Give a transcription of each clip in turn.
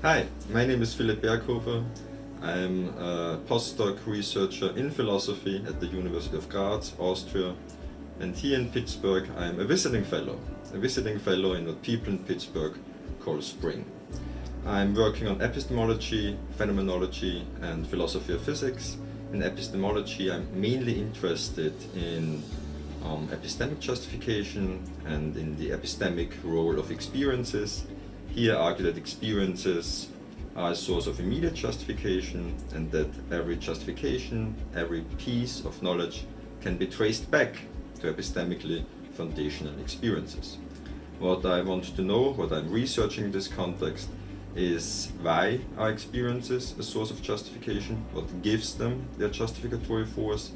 Hi, my name is Philipp Berghofer. I'm a postdoc researcher in philosophy at the University of Graz, Austria. And here in Pittsburgh, I'm a visiting fellow in what people in Pittsburgh call Spring. I'm working on epistemology, phenomenology, and philosophy of physics. In epistemology, I'm mainly interested in epistemic justification and in the epistemic role of experiences. Here, I argue that experiences are a source of immediate justification, and that every justification, every piece of knowledge can be traced back to epistemically foundational experiences. What I want to know, what I'm researching in this context, is why are experiences a source of justification, what gives them their justificatory force,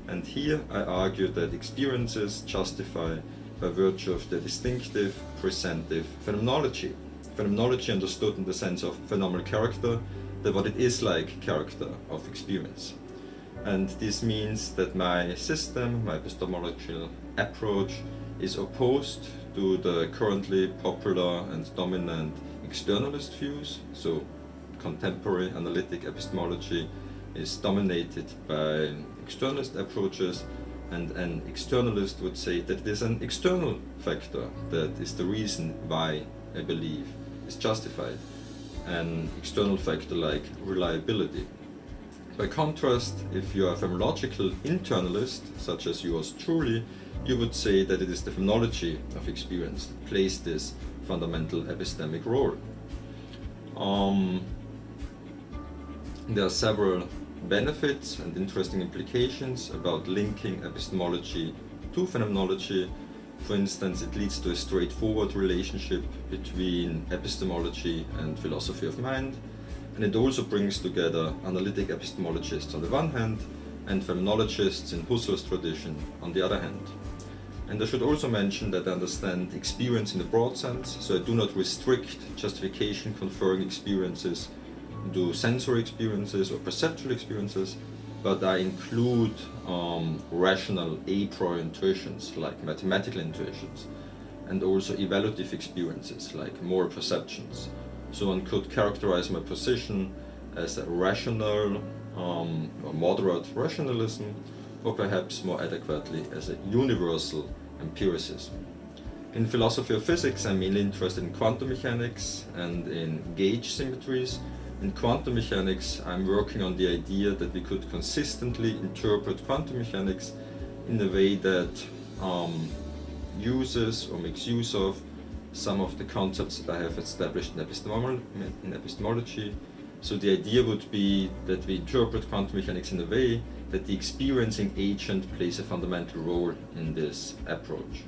and here I argue that experiences justify by virtue of their distinctive, presentive phenomenology. Phenomenology understood in the sense of phenomenal character, that what it is like character of experience. And this means that my system, my epistemological approach, is opposed to the currently popular and dominant externalist views. So contemporary analytic epistemology is dominated by externalist approaches, and an externalist would say that it is an external factor that is the reason why a belief is justified, an external factor like reliability. By contrast, if you are a phenomenological internalist, such as yours truly, you would say that it is the phenomenology of experience that plays this fundamental epistemic role. There are several benefits and interesting implications about linking epistemology to phenomenology. For instance, it leads to a straightforward relationship between epistemology and philosophy of mind, and it also brings together analytic epistemologists on the one hand and phenomenologists in Husserl's tradition on the other hand. And I should also mention that I understand experience in a broad sense, so I do not restrict justification conferring experiences to sensory experiences or perceptual experiences, but I include rational a priori intuitions like mathematical intuitions, and also evaluative experiences like moral perceptions. So one could characterize my position as a rational or moderate rationalism, or perhaps more adequately as a universal empiricism. In philosophy of physics, I'm mainly interested in quantum mechanics and in gauge symmetries. In quantum mechanics, I'm working on the idea that we could consistently interpret quantum mechanics in a way that uses or makes use of some of the concepts that I have established in epistemology. So the idea would be that we interpret quantum mechanics in a way that the experiencing agent plays a fundamental role in this approach.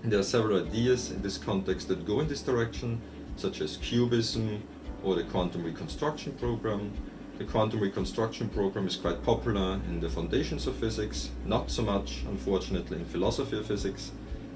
And there are several ideas in this context that go in this direction, such as cubism or the quantum reconstruction program. The quantum reconstruction program is quite popular in the foundations of physics, not so much, unfortunately, in philosophy of physics.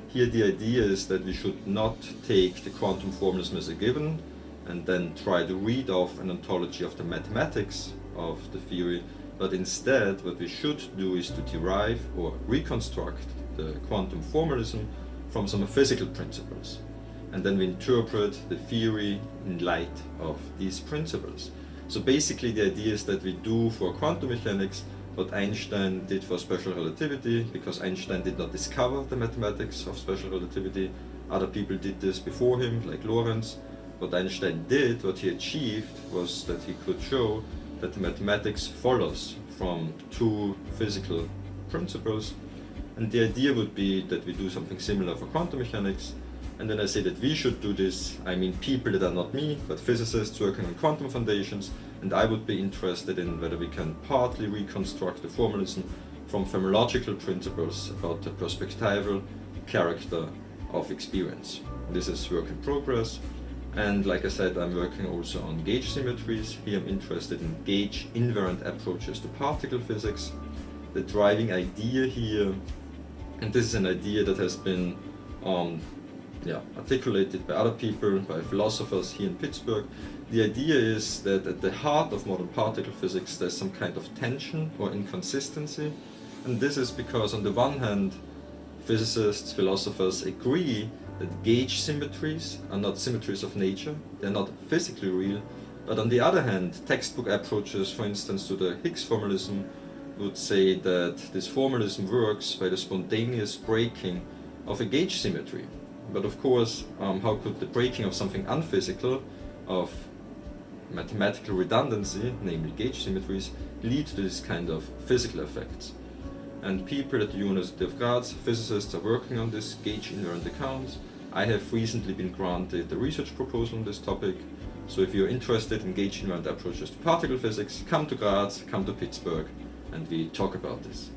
Here the idea is that we should not take the quantum formalism as a given and then try to read off an ontology of the mathematics of the theory, but instead what we should do is to derive or reconstruct the quantum formalism from some physical principles. And then we interpret the theory in light of these principles. So basically the idea is that we do for quantum mechanics what Einstein did for special relativity, because Einstein did not discover the mathematics of special relativity. Other people did this before him, like Lorentz. What Einstein did, what he achieved, was that he could show that the mathematics follows from two physical principles. And the idea would be that we do something similar for quantum mechanics. And when I say that we should do this, I mean people that are not me, but physicists working on quantum foundations, and I would be interested in whether we can partly reconstruct the formalism from phenomenological principles about the perspectival character of experience. This is work in progress, and like I said, I'm working also on gauge symmetries. Here I'm interested in gauge invariant approaches to particle physics. The driving idea here, and this is an idea that has been articulated by other people, by philosophers here in Pittsburgh. The idea is that at the heart of modern particle physics there's some kind of tension or inconsistency, and this is because on the one hand physicists, philosophers agree that gauge symmetries are not symmetries of nature, they're not physically real, But on the other hand, textbook approaches, for instance, to the Higgs formalism, would say that this formalism works by the spontaneous breaking of a gauge symmetry. But of course, how could the breaking of something unphysical, of mathematical redundancy, namely gauge symmetries, lead to this kind of physical effects? And people at the University of Graz, physicists, are working on this gauge invariant account. I have recently been granted a research proposal on this topic. So if you're interested in gauge invariant approaches to particle physics, come to Graz, come to Pittsburgh, and we talk about this.